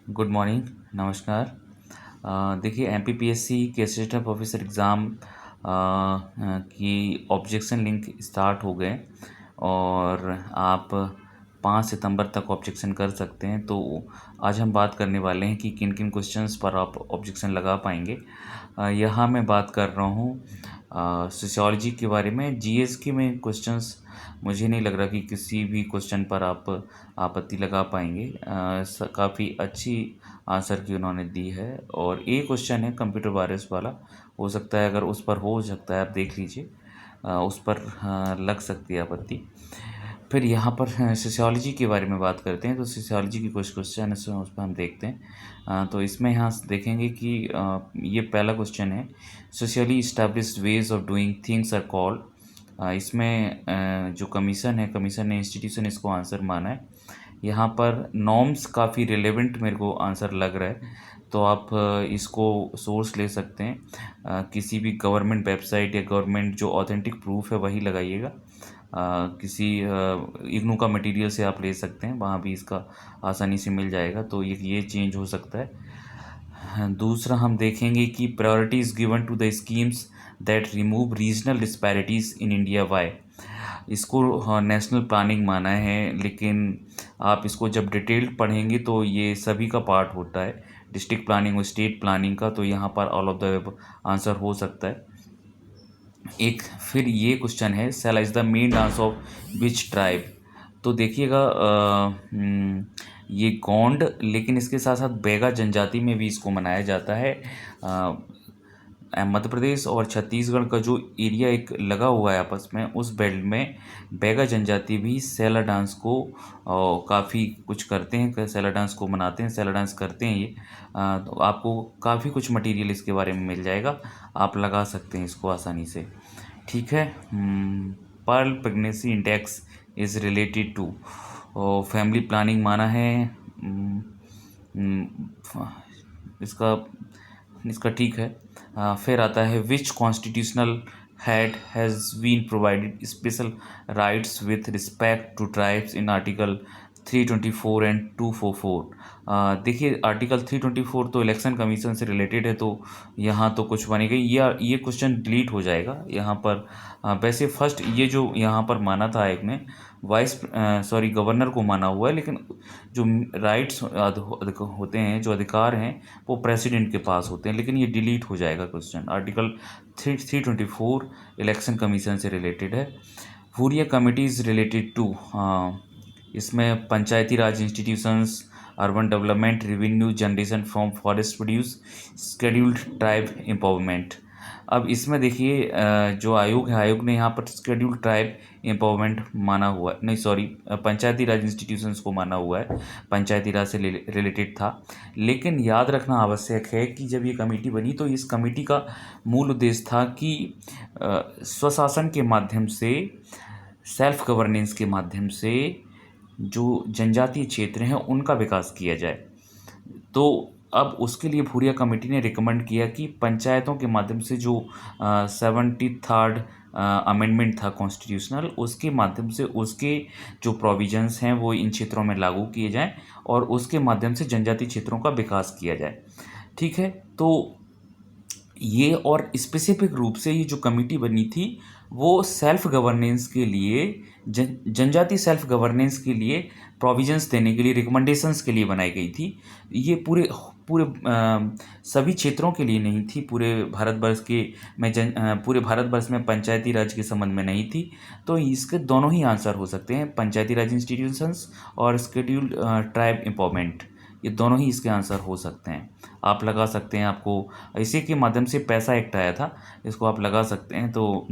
Good morning, नमस्कार। देखिए MPPSC के असिस्टेंट प्रोफेसर एग्ज़ाम की ऑब्जेक्शन लिंक स्टार्ट हो गए और आप 5 सितंबर तक ऑब्जेक्शन कर सकते हैं। तो आज हम बात करने वाले हैं कि किन किन क्वेश्चंस पर आप ऑब्जेक्शन लगा पाएंगे। यहाँ मैं बात कर रहा हूँ सोशियोलॉजी के बारे में। जीएस के में क्वेश्चंस मुझे नहीं लग रहा कि किसी भी क्वेश्चन पर आप आपत्ति लगा पाएंगे। काफ़ी अच्छी आंसर की उन्होंने दी है। और एक क्वेश्चन है कंप्यूटर वायरस वाला, हो सकता है अगर उस पर हो सकता है, आप देख लीजिए उस पर लग सकती है आपत्ति। फिर यहाँ पर सोशियोलॉजी के बारे में बात करते हैं। तो सोशियोलॉजी की कुछ क्वेश्चन है उस पर हम देखते हैं। तो इसमें यहाँ देखेंगे कि ये पहला क्वेश्चन है, socially established ways of doing things are called. इसमें जो कमीशन ने इंस्टीट्यूशन इसको आंसर माना है। यहाँ पर नॉर्म्स काफ़ी रिलेवेंट मेरे को आंसर लग रहा है, तो आप इसको सोर्स ले सकते हैं। किसी भी गवर्नमेंट वेबसाइट या गवर्नमेंट जो ऑथेंटिक प्रूफ है वही लगाइएगा। किसी इग्नू का मटेरियल से आप ले सकते हैं, वहाँ भी इसका आसानी से मिल जाएगा। तो ये चेंज हो सकता है। दूसरा हम देखेंगे कि priority is given to the schemes that remove regional disparities in India why. इसको नेशनल प्लानिंग माना है, लेकिन आप इसको जब डिटेल्ड पढ़ेंगे तो ये सभी का पार्ट होता है, डिस्ट्रिक्ट प्लानिंग और स्टेट प्लानिंग का। तो यहाँ पर ऑल ऑफ द आंसर हो सकता है। एक फिर ये क्वेश्चन है, Sela is the main dance of which tribe. तो देखिएगा ये गोंड, लेकिन इसके साथ साथ बैगा जनजाति में भी इसको मनाया जाता है। मध्य प्रदेश और छत्तीसगढ़ का जो एरिया एक लगा हुआ है आपस में, उस बेल्ट में बैगा जनजाति भी सेला डांस को काफ़ी कुछ करते हैं, सेला डांस को मनाते हैं, सेला डांस करते हैं ये। तो आपको काफ़ी कुछ मटेरियल इसके बारे में मिल जाएगा, आप लगा सकते हैं इसको आसानी से। ठीक है। Pearl pregnancy index is related to family planning माना है। इसका इसका ठीक है। फिर आता है, which constitutional head has been provided special rights with respect to tribes in article 324 and 244। देखिए आर्टिकल 324 तो इलेक्शन कमीशन से रिलेटेड है, तो यहाँ तो कुछ बनेगा, ये क्वेश्चन डिलीट हो जाएगा यहाँ पर। वैसे फर्स्ट ये जो यहाँ पर माना था एक ने गवर्नर को माना हुआ है, लेकिन जो राइट्स होते हैं, जो अधिकार हैं, वो प्रेसिडेंट के पास होते हैं। लेकिन ये डिलीट हो जाएगा क्वेश्चन। आर्टिकल 324 इलेक्शन कमीशन से रिलेटेड है। Bhuria committee is related to, इसमें Panchayati Raj institutions, urban development, revenue generation from forest produce, scheduled tribe empowerment. अब इसमें देखिए जो आयोग है, आयोग ने यहाँ पर शेड्यूल्ड ट्राइब एम्पावरमेंट माना हुआ है, नहीं सॉरी, पंचायती राज इंस्टीट्यूशंस को माना हुआ है, पंचायती राज से रिलेटेड था। लेकिन याद रखना आवश्यक है कि जब ये कमेटी बनी तो इस कमेटी का मूल उद्देश्य था कि स्वशासन के माध्यम से, सेल्फ गवर्नेंस के माध्यम से जो जनजातीय क्षेत्र हैं उनका विकास किया जाए। तो अब उसके लिए भूरिया कमेटी ने रिकमेंड किया कि पंचायतों के माध्यम से जो 73rd अमेंडमेंट था कॉन्स्टिट्यूशनल, उसके माध्यम से उसके जो प्रोविजंस हैं वो इन क्षेत्रों में लागू किए जाएं और उसके माध्यम से जनजातीय क्षेत्रों का विकास किया जाए। ठीक है। तो ये और स्पेसिफिक रूप से ये जो कमेटी बनी थी वो सेल्फ गवर्नेंस के लिए, जनजातीय सेल्फ गवर्नेंस के लिए प्रोविजंस देने के लिए, रिकमेंडेशंस के लिए बनाई गई थी। ये पूरे पूरे सभी क्षेत्रों के लिए नहीं थी, पूरे भारतवर्ष के पूरे भारतवर्ष में पंचायती राज के संबंध में नहीं थी। तो इसके दोनों ही आंसर हो सकते हैं, पंचायती राज इंस्टीट्यूशंस और शेड्यूल्ड ट्राइब एम्पावरमेंट, ये दोनों ही इसके आंसर हो सकते हैं। आप लगा सकते हैं। आपको इसी के माध्यम से पैसा एक्ट आया था, इसको आप लगा सकते हैं। तो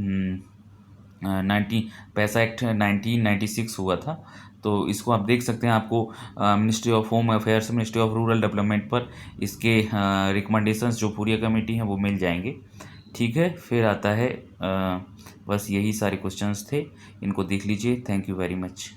पैसा एक्ट 1996 हुआ था, तो इसको आप देख सकते हैं। आपको ministry of home affairs, ministry of rural development पर इसके रिकमेंडेशंस जो पूरी कमेटी हैं वो मिल जाएंगे। ठीक है। फिर आता है बस यही सारे क्वेश्चंस थे, इनको देख लीजिए। Thank you very much.